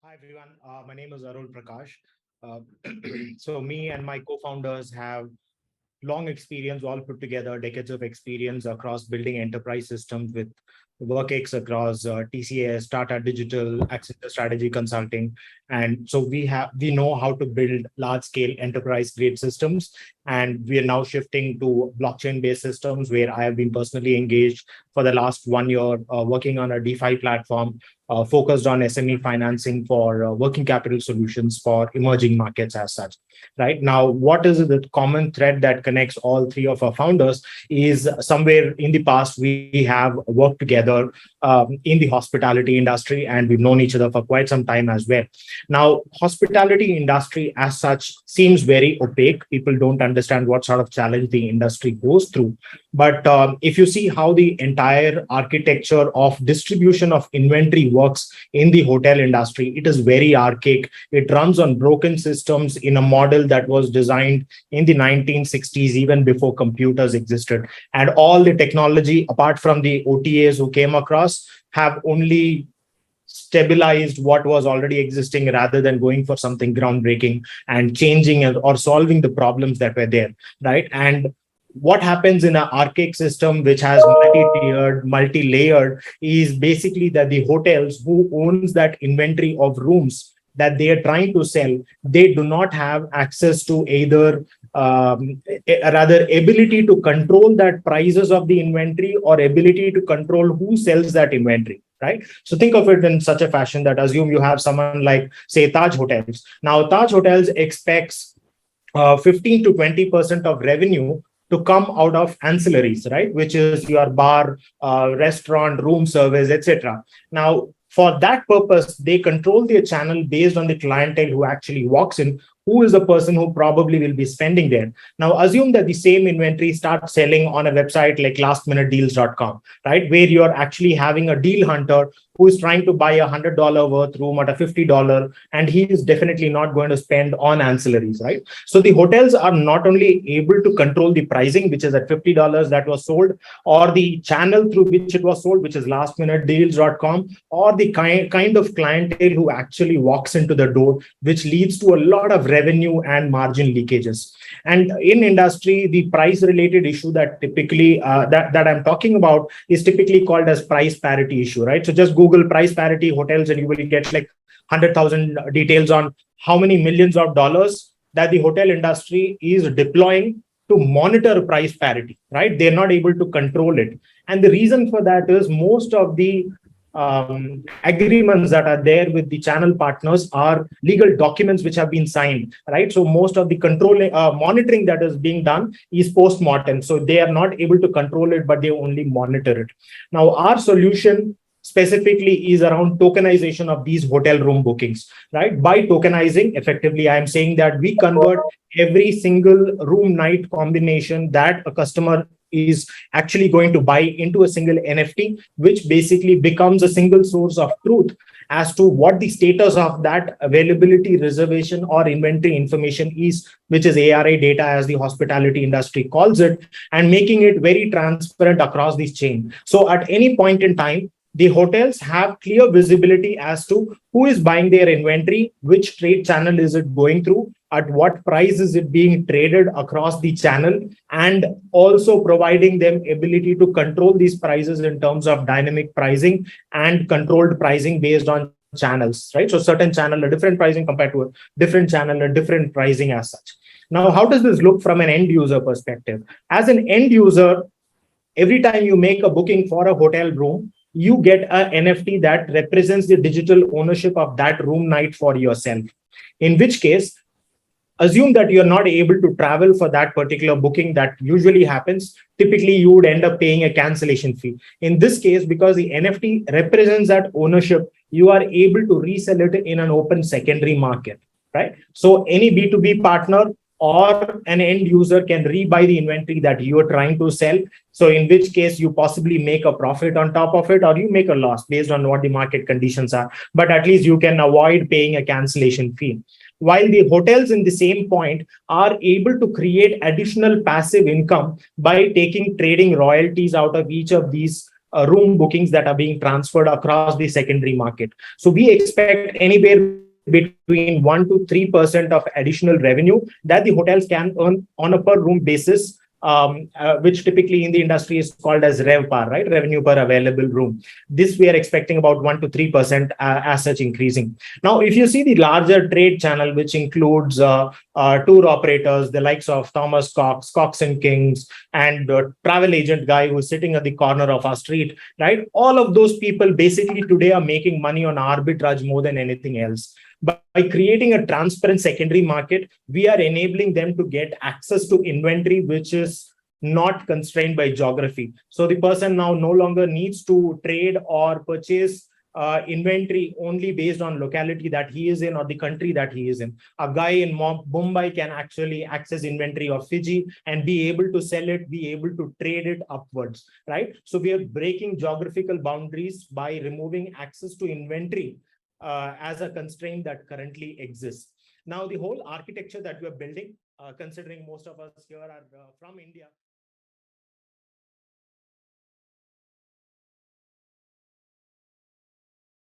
Hi everyone, my name is Arul Prakash. Uh, so me and my co-founders have long experience, all put together, decades of experience across building enterprise systems with WorkX across TCS, Tata Digital, Accenture Strategy Consulting, and so we know how to build large scale enterprise grade systems, and we are now shifting to blockchain based systems where I have been personally engaged for the last 1 year, working on a DeFi platform focused on SME financing for working capital solutions for emerging markets as such. Right now, what is the common thread that connects all three of our founders is somewhere in the past we have worked together in the hospitality industry, and we've known each other for quite some time as well. Now, hospitality industry as such seems very opaque. People don't understand what sort of challenge the industry goes through. But if you see how the entire architecture of distribution of inventory works in the hotel industry, it is very archaic. It runs on broken systems in a model that was designed in the 1960s, even before computers existed. And all the technology, apart from the OTAs who came across, have only stabilized what was already existing rather than going for something groundbreaking and changing or solving the problems that were there, right? And what happens in an archaic system which has multi-tiered, multi-layered is basically that the hotels who owns that inventory of rooms that they are trying to sell, they do not have access to either rather ability to control that prices of the inventory or ability to control who sells that inventory, right? So think of it in such a fashion that assume you have someone like, say, Taj Hotels. Now, Taj Hotels expects 15 to 20% of revenue to come out of ancillaries, right? Which is your bar, restaurant, room service, etc. Now, for that purpose, they control their channel based on the clientele who actually walks in, who is the person who probably will be spending there. Now, assume that the same inventory starts selling on a website like lastminutedeals.com, right? Where you're actually having a deal hunter who is trying to buy $100 worth room at a $50, and he is definitely not going to spend on ancillaries, right? So the hotels are not only able to control the pricing, which is at $50 that was sold, or the channel through which it was sold, which is lastminutedeals.com, or the kind of clientele who actually walks into the door, which leads to a lot of revenue and margin leakages. And in industry, the price related issue that typically that I'm talking about is typically called as price parity issue, right? So just Google price parity hotels and you will get like 100,000 details on how many millions of dollars that the hotel industry is deploying to monitor price parity, right? They're not able to control it. And the reason for that is most of the agreements that are there with the channel partners are legal documents which have been signed, right? So most of the controlling monitoring that is being done is post-mortem. So they are not able to control it, but they only monitor it. Now, our solution specifically is around tokenization of these hotel room bookings, right? By tokenizing, effectively, I am saying that we convert every single room night combination that a customer is actually going to buy into a single NFT, which basically becomes a single source of truth as to what the status of that availability, reservation, or inventory information is, which is ARI data, as the hospitality industry calls it, and making it very transparent across this chain. So at any point in time, the hotels have clear visibility as to who is buying their inventory, which trade channel is it going through, at what price is it being traded across the channel, and also providing them ability to control these prices in terms of dynamic pricing and controlled pricing based on channels, right? So certain channel a different pricing compared to a different channel a different pricing as such. Now, how does this look from an end user perspective? As an end user, every time you make a booking for a hotel room, you get an NFT that represents the digital ownership of that room night for yourself. In which case, assume that you're not able to travel for that particular booking that usually happens. Typically, you would end up paying a cancellation fee. In this case, because the NFT represents that ownership, you are able to resell it in an open secondary market, right? So any B2B partner or an end user can rebuy the inventory that you are trying to sell. So in which case you possibly make a profit on top of it, or you make a loss based on what the market conditions are. But at least you can avoid paying a cancellation fee. While the hotels in the same point are able to create additional passive income by taking trading royalties out of each of these room bookings that are being transferred across the secondary market. So we expect anywhere between 1 to 3% of additional revenue that the hotels can earn on a per room basis, which typically in the industry is called as RevPAR, right? Revenue per available room. This we are expecting about 1 to 3% as such increasing. Now, if you see the larger trade channel, which includes tour operators, the likes of Thomas Cox, Cox and Kings, and travel agent guy who's sitting at the corner of our street, right? All of those people basically today are making money on arbitrage more than anything else. By creating a transparent secondary market, we are enabling them to get access to inventory which is not constrained by geography. So the person now no longer needs to trade or purchase inventory only based on locality that he is in or the country that he is in. A guy in Mumbai can actually access inventory of Fiji and be able to sell it, be able to trade it upwards, right? So we are breaking geographical boundaries by removing access to inventory as a constraint that currently exists. Now, the whole architecture that we are building, considering most of us here are from India,